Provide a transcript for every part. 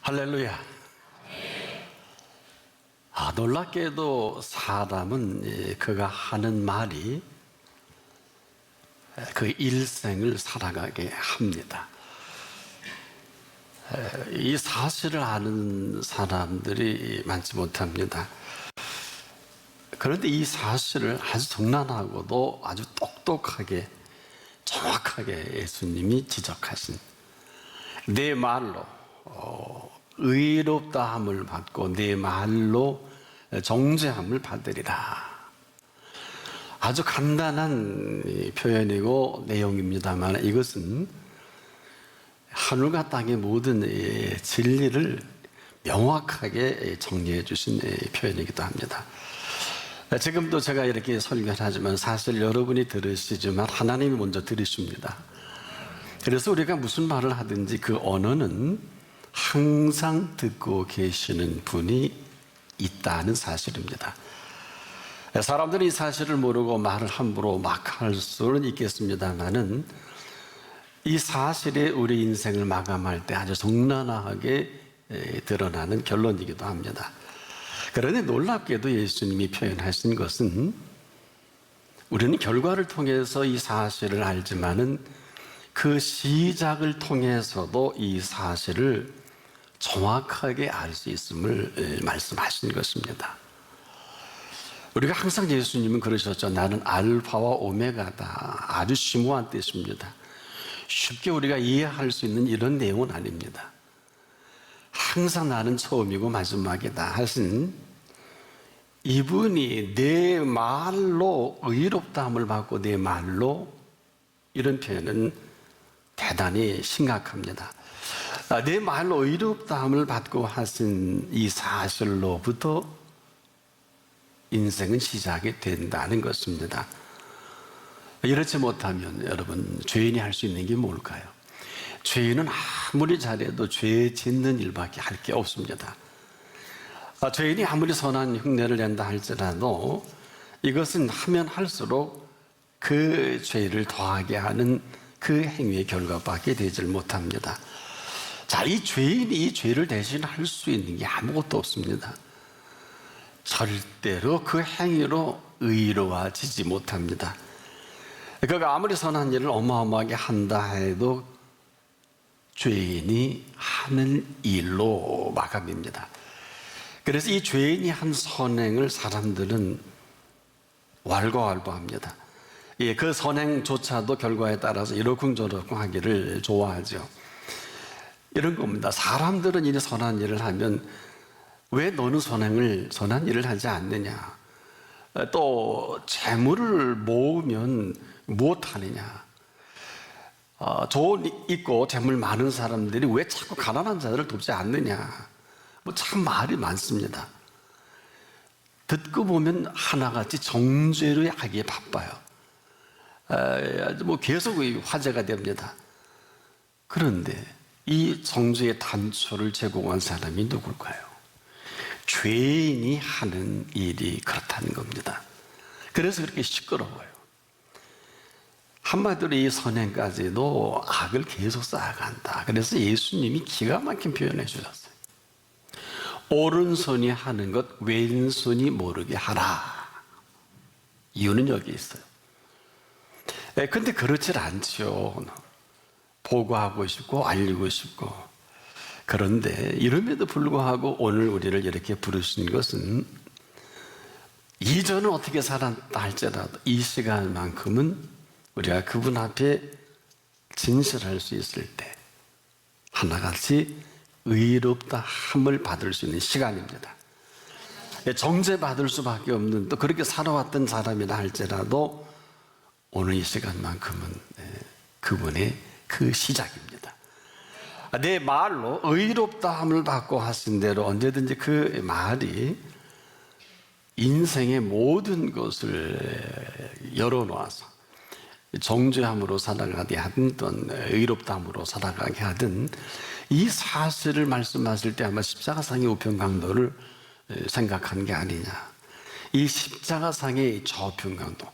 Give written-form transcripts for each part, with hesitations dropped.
할렐루야. 놀랍게도 사람은 그가 하는 말이 그 일생을 살아가게 합니다. 이 사실을 아는 사람들이 많지 못합니다. 그런데 이 사실을 아주 정난하고도 아주 똑똑하게 정확하게 예수님이 지적하신 내 말로 의롭다함을 받고 내 말로 정죄함을 받으리라. 아주 간단한 표현이고 내용입니다만 이것은 하늘과 땅의 모든 진리를 명확하게 정리해 주신 표현이기도 합니다. 지금도 제가 이렇게 설교를 하지만 사실 여러분이 들으시지만 하나님이 먼저 들으십니다. 그래서 우리가 무슨 말을 하든지 그 언어는 항상 듣고 계시는 분이 있다는 사실입니다. 사람들이 이 사실을 모르고 말을 함부로 막 할 수는 있겠습니다만은 이 사실이 우리 인생을 마감할 때 아주 적나라하게 드러나는 결론이기도 합니다. 그런데 놀랍게도 예수님이 표현하신 것은 우리는 결과를 통해서 이 사실을 알지만은 그 시작을 통해서도 이 사실을 정확하게 알 수 있음을 말씀하신 것입니다. 우리가 항상 예수님은 그러셨죠. 나는 알파와 오메가다. 아주 심오한 뜻입니다. 쉽게 우리가 이해할 수 있는 이런 내용은 아닙니다. 항상 나는 처음이고 마지막이다 하신 이분이 내 말로 의롭다함을 받고 내 말로, 이런 표현은 대단히 심각합니다. 내 말로 의롭다함을 받고 하신 이 사실로부터 인생은 시작이 된다는 것입니다. 이렇지 못하면 여러분, 죄인이 할 수 있는 게 뭘까요? 죄인은 아무리 잘해도 죄 짓는 일밖에 할 게 없습니다. 죄인이 아무리 선한 흉내를 낸다 할지라도 이것은 하면 할수록 그 죄를 더하게 하는 그 행위의 결과밖에 되질 못합니다. 자, 이 죄인이 이 죄를 대신할 수 있는 게 아무것도 없습니다. 절대로 그 행위로 의로워지지 못합니다. 그가 아무리 선한 일을 어마어마하게 한다 해도 죄인이 하는 일로 마감입니다. 그래서 이 죄인이 한 선행을 사람들은 왈가왈부합니다. 그 선행조차도 결과에 따라서 이러쿵저러쿵 하기를 좋아하죠. 이런 겁니다. 사람들은 이 선한 일을 하면 왜 너는 선한 일을 하지 않느냐? 또 재물을 모으면 무엇하느냐? 돈 있고 재물 많은 사람들이 왜 자꾸 가난한 자들을 돕지 않느냐? 참 말이 많습니다. 듣고 보면 하나같이 정죄를 하기에 바빠요. 계속 화제가 됩니다. 그런데 이 정죄의 단초를 제공한 사람이 누굴까요? 죄인이 하는 일이 그렇다는 겁니다. 그래서 그렇게 시끄러워요. 한마디로 이 선행까지도 악을 계속 쌓아간다. 그래서 예수님이 기가 막힌 표현을 해주셨어요. 오른손이 하는 것 왼손이 모르게 하라. 이유는 여기 있어요. 근데 그렇질 않죠. 보고하고 싶고 알리고 싶고. 그런데 이름에도 불구하고 오늘 우리를 이렇게 부르신 것은 이전은 어떻게 살았다 할지라도 이 시간만큼은 우리가 그분 앞에 진실할 수 있을 때 하나같이 의롭다 함을 받을 수 있는 시간입니다. 정죄받을 수밖에 없는, 또 그렇게 살아왔던 사람이라 할지라도 오늘 이 시간만큼은 그분의 그 시작입니다. 내 말로 의롭다함을 받고 하신 대로 언제든지 그 말이 인생의 모든 것을 열어놓아서 정죄함으로 살아가게 하든 또는 의롭다함으로 살아가게 하든 이 사실을 말씀하실 때 아마 십자가상의 우편 강도를 생각한 게 아니냐. 이 십자가상의 저편 강도,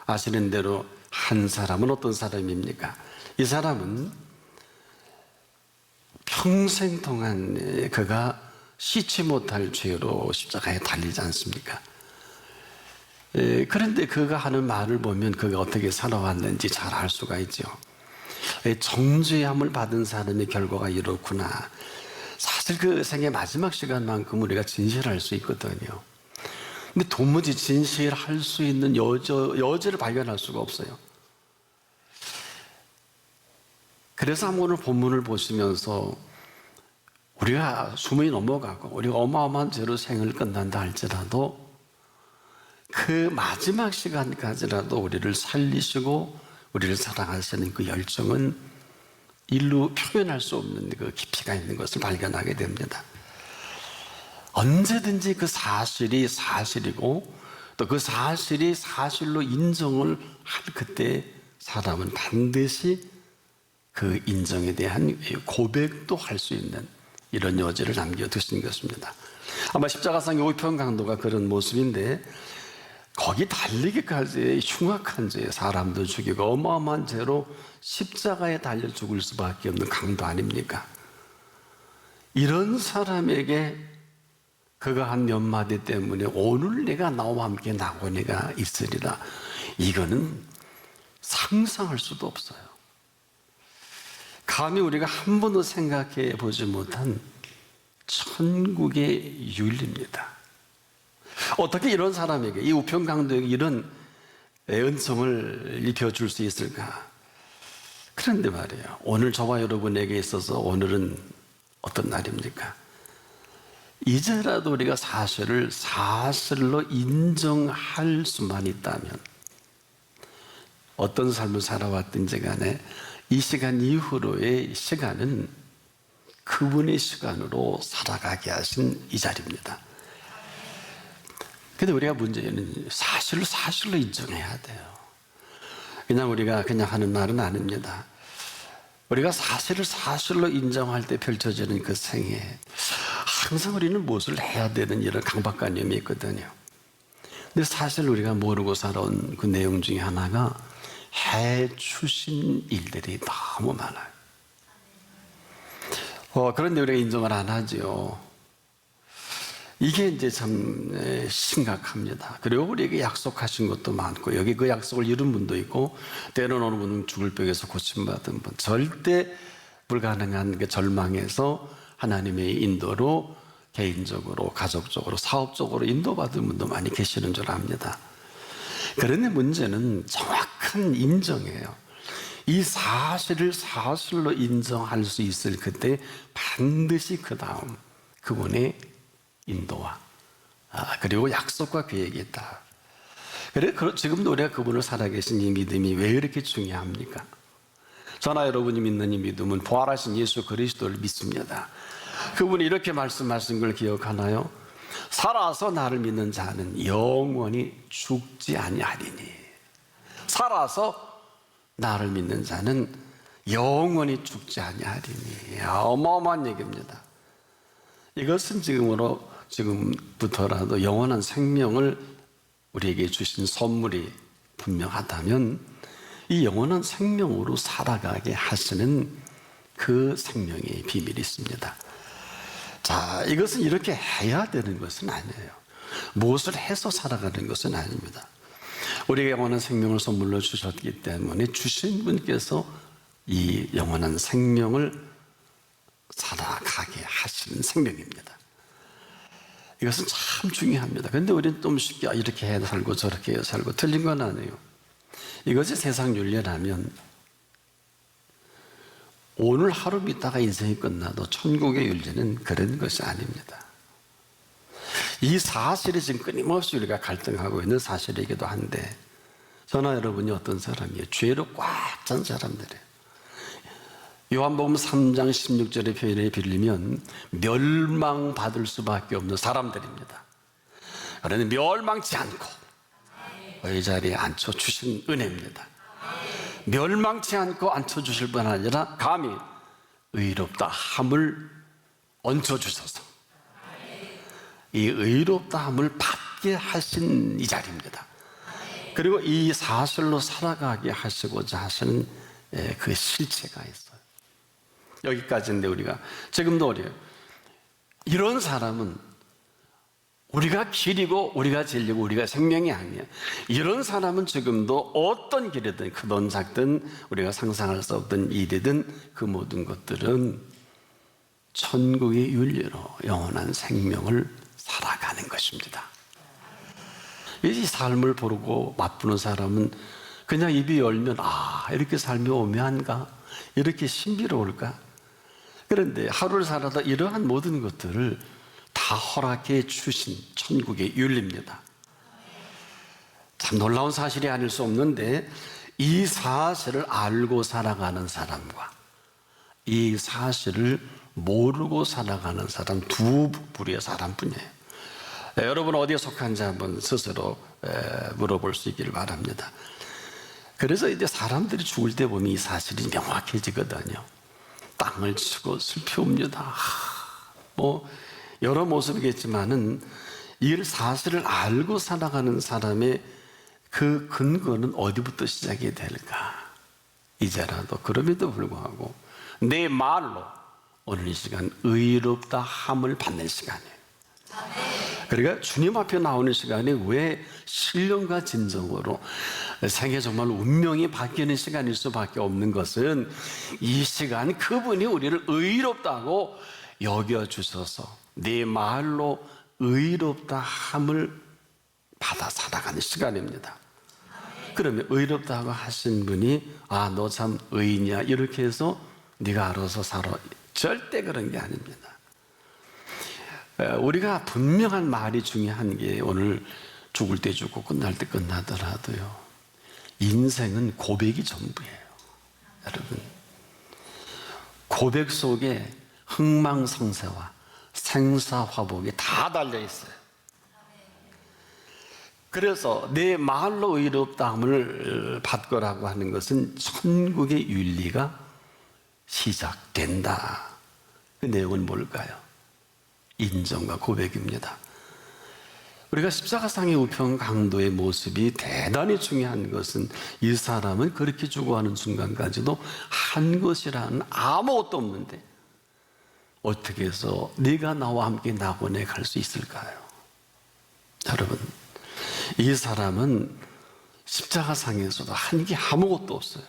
아시는 대로 한 사람은 어떤 사람입니까? 이 사람은 평생 동안 그가 씻지 못할 죄로 십자가에 달리지 않습니까? 그런데 그가 하는 말을 보면 그가 어떻게 살아왔는지 잘 알 수가 있죠. 정죄함을 받은 사람의 결과가 이렇구나. 사실 그 생의 마지막 시간만큼 우리가 진실할 수 있거든요. 근데 도무지 진실할 수 있는 여지를 발견할 수가 없어요. 그래서 오늘 본문을 보시면서 우리가 수명이 넘어가고 우리가 어마어마한 죄로 생을 끝난다 할지라도 그 마지막 시간까지라도 우리를 살리시고 우리를 사랑하시는 그 열정은 일로 표현할 수 없는 그 깊이가 있는 것을 발견하게 됩니다. 언제든지 그 사실이 사실이고 또 그 사실이 사실로 인정을 할 그때 사람은 반드시 그 인정에 대한 고백도 할 수 있는 이런 여지를 남겨두신 것입니다. 아마 십자가상의 우편 강도가 그런 모습인데 거기 달리기까지 흉악한 죄, 사람도 죽이고 어마어마한 죄로 십자가에 달려 죽을 수밖에 없는 강도 아닙니까? 이런 사람에게 그가 한 몇 마디 때문에 오늘 내가 나와 함께 낙원이가 있으리라, 이거는 상상할 수도 없어요. 감히 우리가 한 번도 생각해 보지 못한 천국의 윤리입니다. 어떻게 이런 사람에게, 이 우편강도에게 이런 은총을 입혀줄 수 있을까? 그런데 말이에요, 오늘 저와 여러분에게 있어서 오늘은 어떤 날입니까? 이제라도 우리가 사실을 사실로 인정할 수만 있다면 어떤 삶을 살아왔든지 간에 이 시간 이후로의 시간은 그분의 시간으로 살아가게 하신 이 자리입니다. 근데 우리가 문제는 사실로 인정해야 돼요. 그냥 우리가 그냥 하는 말은 아닙니다. 우리가 사실을 사실로 인정할 때 펼쳐지는 그 생에 항상 우리는 무엇을 해야 되는 이런 강박관념이 있거든요. 근데 사실 우리가 모르고 살아온 그 내용 중에 하나가 해 주신 일들이 너무 많아요. 그런데 우리가 인정을 안 하죠. 이게 이제 참 심각합니다. 그리고 우리에게 약속하신 것도 많고 여기 그 약속을 이룬 분도 있고 때로는 어느 분은 죽을 벽에서 고침받은 분, 절대 불가능한 그 절망에서 하나님의 인도로 개인적으로 가족적으로 사업적으로 인도받은 분도 많이 계시는 줄 압니다. 그런데 문제는 정확한 인정이에요. 이 사실을 사실로 인정할 수 있을 그때 반드시 그 다음 그분의 인도와 그리고 약속과 계획이 있다. 그래서 지금도 우리가 그분을 살아계신 이 믿음이 왜 이렇게 중요합니까? 저나 여러분이 믿는 이 믿음은 부활하신 예수 그리스도를 믿습니다. 그분이 이렇게 말씀하신 걸 기억하나요? 살아서 나를 믿는 자는 영원히 죽지 아니하리니. 살아서 나를 믿는 자는 영원히 죽지 아니하리니. 어마어마한 얘기입니다. 이것은 지금부터라도 영원한 생명을 우리에게 주신 선물이 분명하다면 이 영원한 생명으로 살아가게 하시는 그 생명의 비밀이 있습니다. 자, 이것은 이렇게 해야 되는 것은 아니에요. 무엇을 해서 살아가는 것은 아닙니다. 우리에게 영원한 생명을 선물로 주셨기 때문에 주신 분께서 이 영원한 생명을 살아가게 하시는 생명입니다. 이것은 참 중요합니다. 그런데 우리는 좀 쉽게 이렇게 해 살고 저렇게 해 살고 틀린 건 아니에요. 이것이 세상 윤리라면 오늘 하루 있다가 인생이 끝나도 천국의 윤리는 그런 것이 아닙니다. 이 사실이 지금 끊임없이 우리가 갈등하고 있는 사실이기도 한데 저나 여러분이 어떤 사람이에요? 죄로 꽉 찬 사람들이에요. 요한복음 3장 16절의 표현에 빌리면 멸망받을 수밖에 없는 사람들입니다. 그런데 멸망치 않고 이 자리에 앉혀주신 은혜입니다. 멸망치 않고 앉혀주실 뿐 아니라 감히 의롭다 함을 얹혀주셔서 이 의롭다 함을 받게 하신 이 자리입니다. 그리고 이 사실로 살아가게 하시고자 하시는 그 실체가 있어요. 여기까지인데 우리가 지금도 어려요. 이런 사람은 우리가 길이고 우리가 진리고 우리가 생명이 아니야. 이런 사람은 지금도 어떤 길이든 크든 작든 우리가 상상할 수 없던 일이든 그 모든 것들은 천국의 윤리로 영원한 생명을 살아가는 것입니다. 이 삶을 보고 맛보는 사람은 그냥 입이 열면 이렇게 삶이 오묘한가? 이렇게 신비로울까? 그런데 하루를 살아도 이러한 모든 것들을 다 허락해 주신 천국의 윤리입니다. 참 놀라운 사실이 아닐 수 없는데 이 사실을 알고 살아가는 사람과 이 사실을 모르고 살아가는 사람 두 부류의 사람뿐이에요. 여러분 어디에 속한지 한번 스스로 물어볼 수 있기를 바랍니다. 그래서 이제 사람들이 죽을 때 보면 이 사실이 명확해지거든요. 땅을 치고 슬피웁니다. 여러 모습이겠지만은 이 사실을 알고 살아가는 사람의 그 근거는 어디부터 시작이 될까? 이제라도 그럼에도 불구하고 내 말로 오늘 이 시간 의롭다 함을 받는 시간이에요. 그러니까 주님 앞에 나오는 시간이 왜 신령과 진정으로 생애 정말 운명이 바뀌는 시간일 수밖에 없는 것은 이 시간 그분이 우리를 의롭다고 여겨주셔서 내 말로 의롭다 함을 받아 살아가는 시간입니다. 그러면 의롭다고 하신 분이 너 참 의인이야 이렇게 해서 네가 알아서 살아 절대 그런 게 아닙니다. 우리가 분명한 말이 중요한 게 오늘 죽을 때 죽고 끝날 때 끝나더라도요 인생은 고백이 전부예요. 여러분 고백 속에 흥망성쇠와 생사화복이 다 달려있어요. 그래서 내 말로 의롭다함을 받거라고 하는 것은 천국의 윤리가 시작된다. 그 내용은 뭘까요? 인정과 고백입니다. 우리가 십자가상의 우편 강도의 모습이 대단히 중요한 것은 이 사람은 그렇게 죽어가는 순간까지도 한 것이라는 아무것도 없는데 어떻게 해서 네가 나와 함께 낙원에 갈 수 있을까요? 여러분 이 사람은 십자가상에서도 한 게 아무것도 없어요.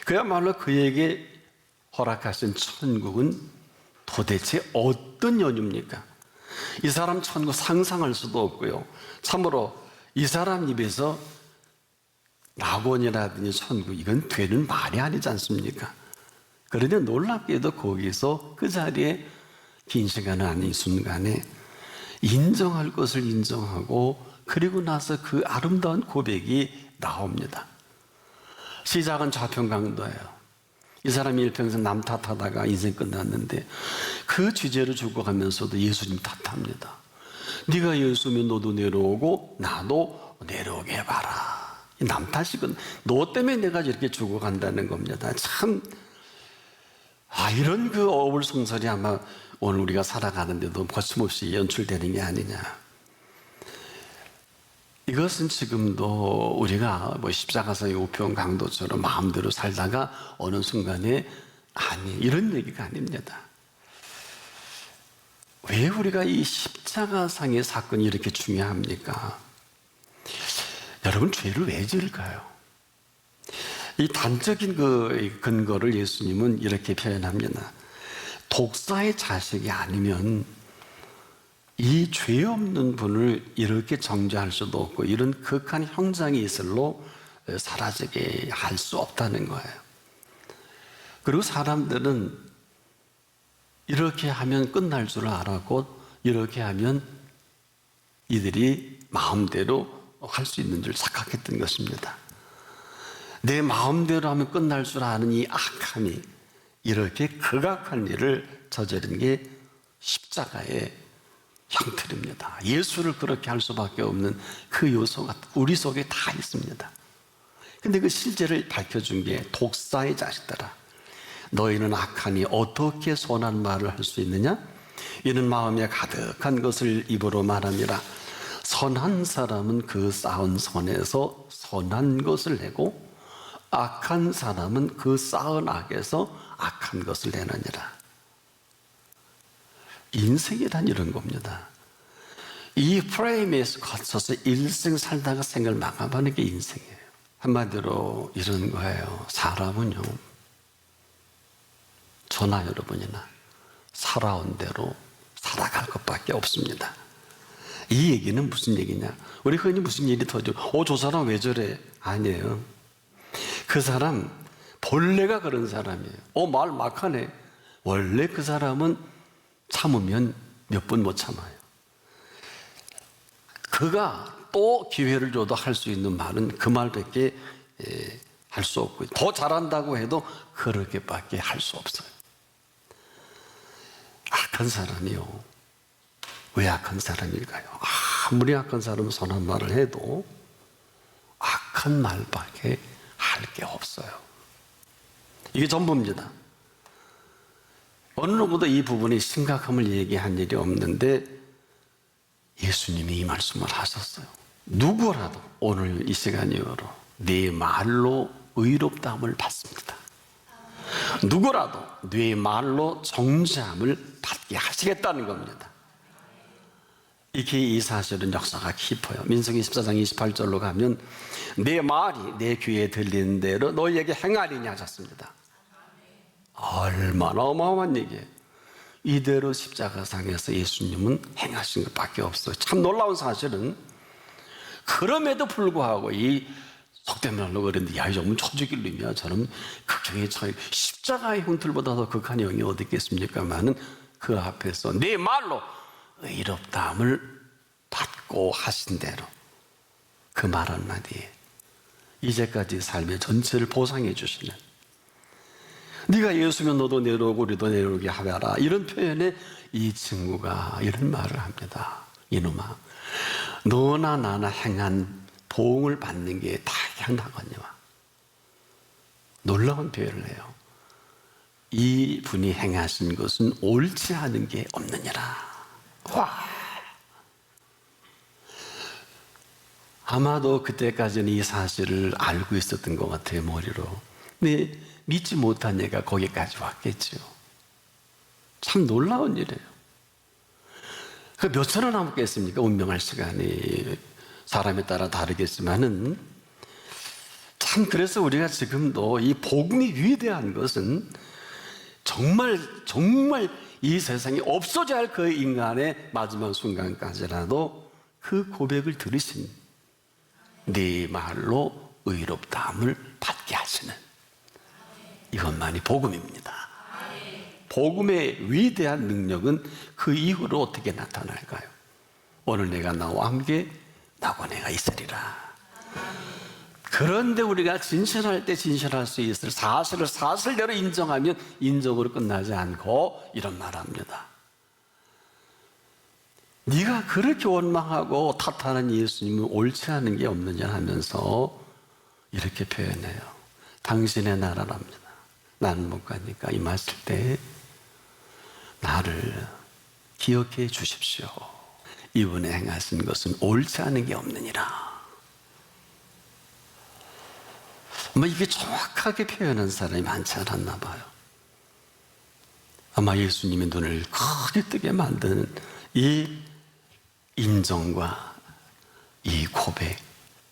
그야말로 그에게 허락하신 천국은 도대체 어떤 연유입니까? 이 사람 천국 상상할 수도 없고요. 참으로 이 사람 입에서 낙원이라든지 천국 이건 되는 말이 아니지 않습니까? 그런데 놀랍게도 거기서 그 자리에 긴 시간은 아닌 순간에 인정할 것을 인정하고 그리고 나서 그 아름다운 고백이 나옵니다. 시작은 좌편강도예요. 이 사람이 일평생 남 탓하다가 인생 끝났는데 그 주제로 죽어가면서도 예수님 탓합니다. 네가 예수면 너도 내려오고 나도 내려오게 해봐라. 남 탓이건 너 때문에 내가 이렇게 죽어간다는 겁니다. 참 이런 그 어불성설이 아마 오늘 우리가 살아가는데도 거침없이 연출되는 게 아니냐. 이것은 지금도 우리가 십자가상의 우편 강도처럼 마음대로 살다가 어느 순간에 이런 얘기가 아닙니다. 왜 우리가 이 십자가상의 사건이 이렇게 중요합니까? 여러분 죄를 왜 지을까요? 이 단적인 그 근거를 예수님은 이렇게 표현합니다. 독사의 자식이 아니면 이 죄 없는 분을 이렇게 정죄할 수도 없고 이런 극한 형장이 있을로 사라지게 할 수 없다는 거예요. 그리고 사람들은 이렇게 하면 끝날 줄 알았고 이렇게 하면 이들이 마음대로 할 수 있는 줄 착각했던 것입니다. 내 마음대로 하면 끝날 줄 아는 이 악함이 이렇게 극악한 일을 저지른 게 십자가의 형틀입니다. 예수를 그렇게 할 수밖에 없는 그 요소가 우리 속에 다 있습니다. 근데 그 실제를 밝혀준 게 독사의 자식들아 너희는 악하니 어떻게 선한 말을 할 수 있느냐? 이는 마음에 가득한 것을 입으로 말하니라. 선한 사람은 그 쌓은 선에서 선한 것을 내고 악한 사람은 그 쌓은 악에서 악한 것을 내느니라. 인생이란 이런 겁니다. 이 프레임에서 거쳐서 일생 살다가 생을 마감하는 게 인생이에요. 한마디로 이런 거예요. 사람은요, 저나 여러분이나 살아온 대로 살아갈 것밖에 없습니다. 이 얘기는 무슨 얘기냐? 우리 흔히 무슨 일이 터지고, 저 사람 왜 저래? 아니에요. 그 사람 본래가 그런 사람이에요. 말 막하네. 원래 그 사람은 참으면 몇 분 못 참아요. 그가 또 기회를 줘도 할 수 있는 말은 그 말밖에 할 수 없고, 더 잘한다고 해도 그렇게밖에 할 수 없어요. 악한 사람이요. 왜 악한 사람일까요? 아무리 악한 사람은 선한 말을 해도 악한 말밖에 할 게 없어요. 이게 전부입니다. 어느 누구도 이 부분이 심각함을 얘기한 일이 없는데 예수님이 이 말씀을 하셨어요. 누구라도 오늘 이 시간 이후로 네 말로 의롭다함을 받습니다. 누구라도 네 말로 정죄함을 받게 하시겠다는 겁니다. 이렇게 이 사실은 역사가 깊어요. 민수기 14장 28절로 가면 내 말이 내 귀에 들리는 대로 너희에게 행하리니 하셨습니다. 얼마나 어마어마한 얘기예요. 이대로 십자가상에서 예수님은 행하신 것밖에 없어요. 참 놀라운 사실은 그럼에도 불구하고 이 속된 말로 그랬는데 이 놈은 초죽일 놈이야. 저는 극형의 차이, 십자가의 형틀보다 더 극한 형이 어디 있겠습니까마는 그 앞에서 네 말로 의롭다함을 받고 하신 대로 그 말 한마디에 이제까지 삶의 전체를 보상해 주시는, 네가 예수면 너도 내려오고 우리도 내려오게 하라, 이런 표현에 이 친구가 이런 말을 합니다. 이놈아, 너나 나나 행한 보응을 받는 게 당연하거니와. 놀라운 표현을 해요. 이 분이 행하신 것은 옳지 않은 게 없느니라. 와. 아마도 그때까지는 이 사실을 알고 있었던 것 같아요, 머리로. 근데 믿지 못한 얘가 거기까지 왔겠죠. 참 놀라운 일이에요. 그 몇 초나 남겠습니까? 운명할 시간이 사람에 따라 다르겠지만은, 참 그래서 우리가 지금도 이 복음이 위대한 것은 정말 이 세상에 없어져야 할 그 인간의 마지막 순간까지라도 그 고백을 들으신, 네 말로 의롭다함을 받게 하시는, 이것만이 복음입니다. 복음의 위대한 능력은 그 이후로 어떻게 나타날까요? 오늘 내가 나와 함께 나고 내가 있으리라. 그런데 우리가 진실할 때 진실할 수 있을 사실을 사실대로 인정하면 인정으로 끝나지 않고 이런 말합니다. 네가 그렇게 원망하고 탓하는 예수님은 옳지 않은 게 없느냐 하면서 이렇게 표현해요. 당신의 나라랍니다. 나는 못 가니까 임하실 때 나를 기억해 주십시오. 이분이 행하신 것은 옳지 않은 게 없느니라. 아마 이게 정확하게 표현한 사람이 많지 않았나 봐요. 아마 예수님의 눈을 크게 뜨게 만드는 이 인정과 이 고백,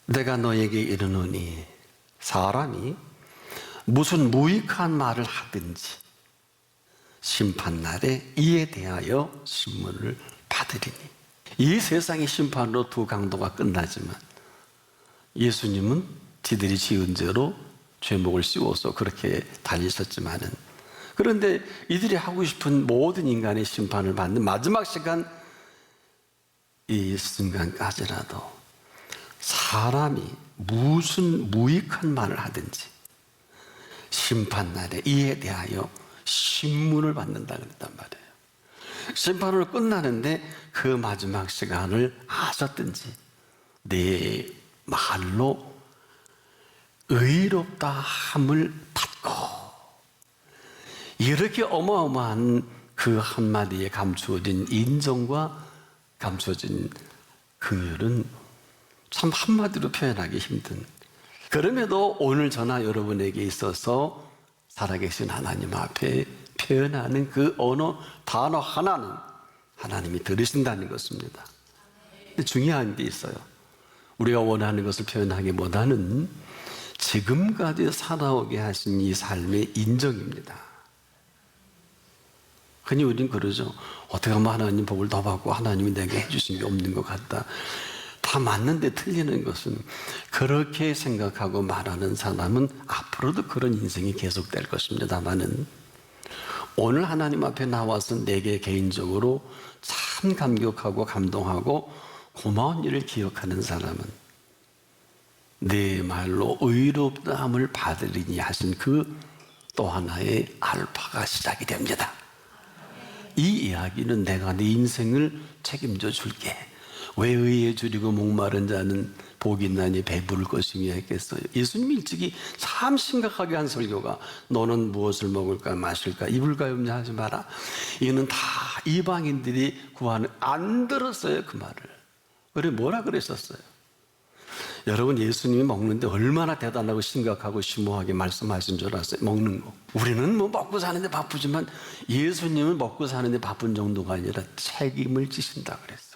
내가 너에게 이르노니 사람이 무슨 무익한 말을 하든지 심판날에 이에 대하여 신문을 받으리니. 이 세상의 심판으로 두 강도가 끝나지만 예수님은 지들이 지은 죄로 죄목을 씌워서 그렇게 달리셨지만은, 그런데 이들이 하고 싶은 모든 인간의 심판을 받는 마지막 시간, 이 순간까지라도 사람이 무슨 무익한 말을 하든지 심판날에 이에 대하여 신문을 받는다 그랬단 말이에요. 심판으로 끝나는데 그 마지막 시간을 하셨든지 내 말로 의롭다 함을 받고, 이렇게 어마어마한 그 한마디에 감추어진 인정과 감추어진 긍휼은 참 한마디로 표현하기 힘든, 그럼에도 오늘 저나 여러분에게 있어서 살아계신 하나님 앞에 표현하는 그 언어, 단어 하나는 하나님이 들으신다는 것입니다. 근데 중요한 게 있어요. 우리가 원하는 것을 표현하기보다는 지금까지 살아오게 하신 이 삶의 인정입니다. 흔히 우리는 그러죠. 어떻게 하면 하나님 복을 더 받고 하나님이 내게 해주신 게 없는 것 같다. 다 맞는데 틀리는 것은, 그렇게 생각하고 말하는 사람은 앞으로도 그런 인생이 계속될 것입니다만은, 오늘 하나님 앞에 나와서 내게 개인적으로 참 감격하고 감동하고 고마운 일을 기억하는 사람은 내 말로 의롭다함을 받으리니 하신 그 또 하나의 알파가 시작이 됩니다. 이 이야기는 내가 네 인생을 책임져 줄게. 왜 의에 줄이고 목마른 자는 복이 있나니 배부를 것이며 했겠어요. 예수님 일찍이 참 심각하게 한 설교가, 너는 무엇을 먹을까 마실까 입을까 염려 하지 마라. 이거는 다 이방인들이 구하는, 안 들었어요 그 말을. 그래 뭐라 그랬었어요? 여러분, 예수님이 먹는데 얼마나 대단하고 심각하고 심오하게 말씀하신 줄 아세요? 먹는 거. 우리는 뭐 먹고 사는데 바쁘지만 예수님은 먹고 사는데 바쁜 정도가 아니라 책임을 지신다 그랬어요.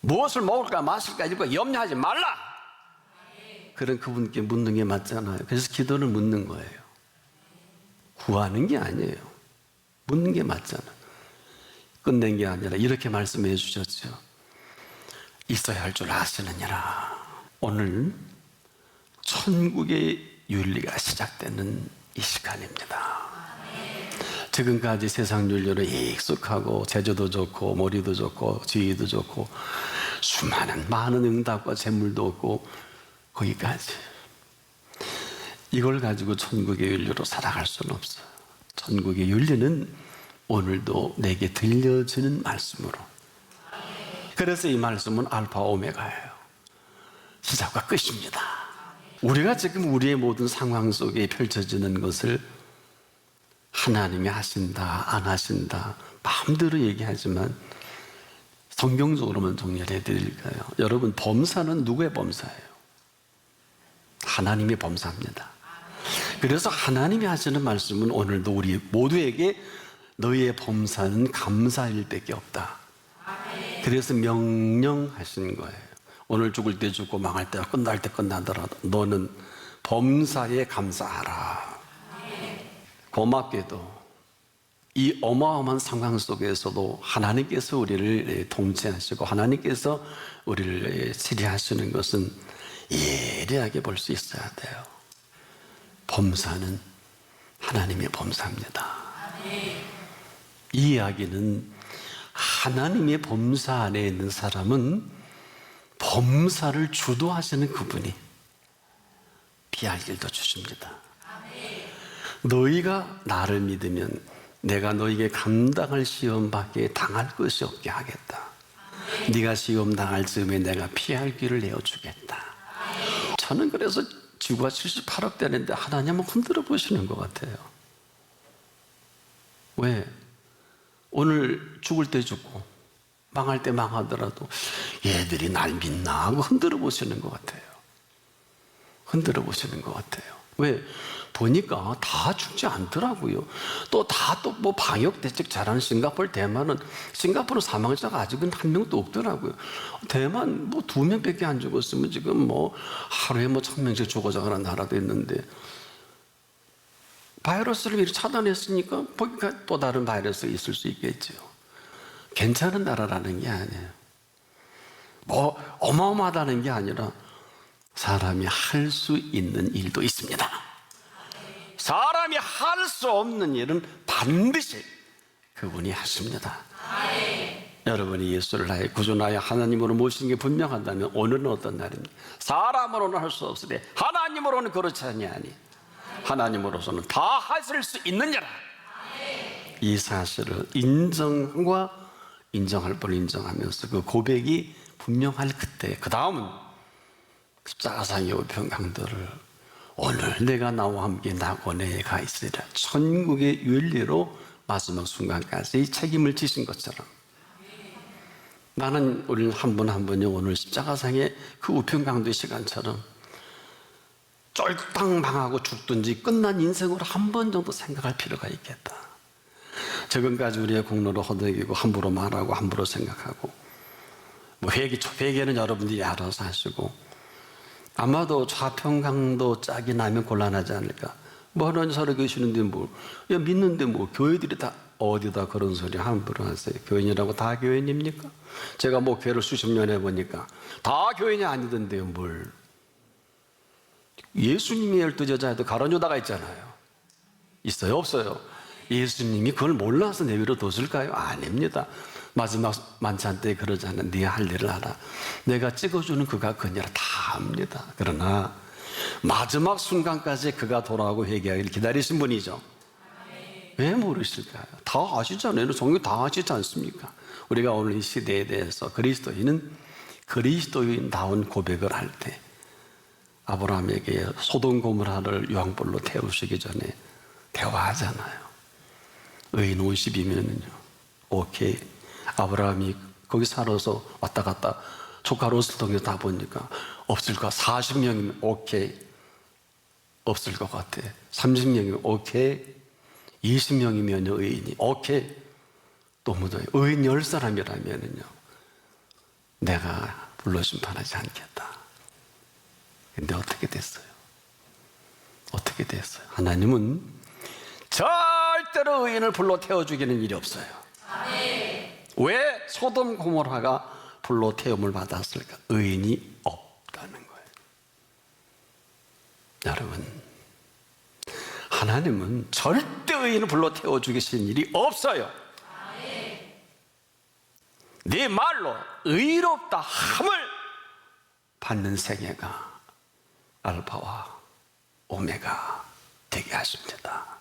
무엇을 먹을까 마실까 입을까 염려하지 말라. 그런 그분께 묻는 게 맞잖아요. 그래서 기도를 묻는 거예요. 구하는 게 아니에요. 묻는 게 맞잖아요. 끝낸 게 아니라 이렇게 말씀해 주셨죠. 있어야 할 줄 아시느니라. 오늘 천국의 윤리가 시작되는 이 시간입니다. 지금까지 세상 윤리로 익숙하고 제주도 좋고 머리도 좋고 지위도 좋고 수많은 많은 응답과 재물도 없고 거기까지, 이걸 가지고 천국의 윤리로 살아갈 수는 없어요. 천국의 윤리는 오늘도 내게 들려지는 말씀으로. 그래서 이 말씀은 알파 오메가예요. 시작과 끝입니다. 우리가 지금 우리의 모든 상황 속에 펼쳐지는 것을 하나님이 하신다 안 하신다 마음대로 얘기하지만 성경적으로만 정리를 해드릴까요? 여러분, 범사는 누구의 범사예요? 하나님의 범사입니다. 그래서 하나님이 하시는 말씀은 오늘도 우리 모두에게 너희의 범사는 감사일 밖에 없다. 그래서 명령하신 거예요. 오늘 죽을 때 죽고 망할 때 끝날 때 끝나더라도 너는 범사에 감사하라. 고맙게도 이 어마어마한 상황 속에서도 하나님께서 우리를 통치하시고 하나님께서 우리를 치리하시는 것은 예리하게 볼 수 있어야 돼요. 범사는 하나님의 범사입니다. 이 이야기는 하나님의 범사 안에 있는 사람은 범사를 주도하시는 그분이 피할 길도 주십니다. 너희가 나를 믿으면 내가 너희에게 감당할 시험밖에 당할 것이 없게 하겠다. 네가 시험 당할 즈음에 내가 피할 길을 내어주겠다. 저는 그래서 지구가 78억 되는데 하나님은 흔들어 보시는 것 같아요. 왜? 오늘 죽을 때 죽고 망할 때 망하더라도 얘들이 날 믿나 하고 흔들어 보시는 것 같아요. 흔들어 보시는 것 같아요. 왜? 보니까 다 죽지 않더라고요. 또 뭐 방역 대책 잘하는 싱가포르, 대만은 싱가포르 사망자가 아직은 한 명도 없더라고요. 대만 뭐 2명밖에 안 죽었으면 지금 뭐 하루에 뭐 1000명씩 죽어가는 나라도 있는데, 바이러스를 미리 차단했으니까 보니까 또 다른 바이러스가 있을 수 있겠죠. 괜찮은 나라라는 게 아니에요. 뭐 어마어마하다는 게 아니라 사람이 할 수 있는 일도 있습니다. 사람이 할 수 없는 일은 반드시 그분이 하십니다. 여러분이 예수를 나의 구주 나의 하나님으로 모시는 게 분명하다면 오늘은 어떤 날입니까? 사람으로는 할 수 없으되 하나님으로는 그렇지 아니하니 하나님으로서는 다 하실 수 있느니라. 이 사실을 인정할 뻔 인정하면서 그 고백이 분명할 그때, 그 다음은 십자가상의 우편강도를 오늘 내가 나와 함께 낙원에 가 있으리라, 천국의 윤리로 마지막 순간까지 책임을 지신 것처럼 나는 우리는 한 분 한 분이 오늘 십자가상의 그 우편강도의 시간처럼 쫄딱 망하고 죽든지 끝난 인생으로 한 번 정도 생각할 필요가 있겠다. 지금까지 우리의 공로를 허덕이고 함부로 말하고 함부로 생각하고 뭐 회개는 여러분들이 알아서 하시고 아마도 좌편강도 짝이 나면 곤란하지 않을까. 뭐 하나님 살아계시는데 뭐 믿는데 뭐 교회들이 다 어디다 그런 소리 함부로 하세요. 교인이라고 다 교인입니까? 제가 뭐 교회를 수십 년 해보니까 다 교인이 아니던데요. 뭘. 예수님이 12제자에도 가론 유다가 있잖아요. 있어요? 없어요? 예수님이 그걸 몰라서 내버려 뒀을까요? 아닙니다. 마지막 만찬 때 그러잖아요. 네 할 일을 하라. 내가 찍어주는 그가 그녀라 다 합니다. 그러나 마지막 순간까지 그가 돌아오고 회개하기를 기다리신 분이죠. 왜 모르실까요? 다 아시잖아요. 성경 다 아시지 않습니까? 우리가 오늘 이 시대에 대해서 그리스도인은 그리스도인다운 고백을 할 때 아브라함에게 소돔 고모라를 유황불로 태우시기 전에 대화하잖아요. 의인 50이면은요. 오케이. 아브라함이 거기 살아서 왔다 갔다 조카 롯을 통해서 다 보니까 없을 것 같아. 40명이면 오케이. 없을 것 같아. 30명이면 오케이. 20명이면요 의인이 오케이. 또 뭐죠? 의인 10사람이라면은요 내가 불러 심판하지 않겠다. 근데 어떻게 됐어요? 어떻게 됐어요? 하나님은 절대로 의인을 불러 태워주기는 일이 없어요. 왜 소돔 고모라가 불로 태움을 받았을까? 의인이 없다는 거예요. 여러분, 하나님은 절대 의인을 불로 태워주시는 일이 없어요. 네 말로 의롭다 함을 받는 생애가 알파와 오메가 되게 하십니다.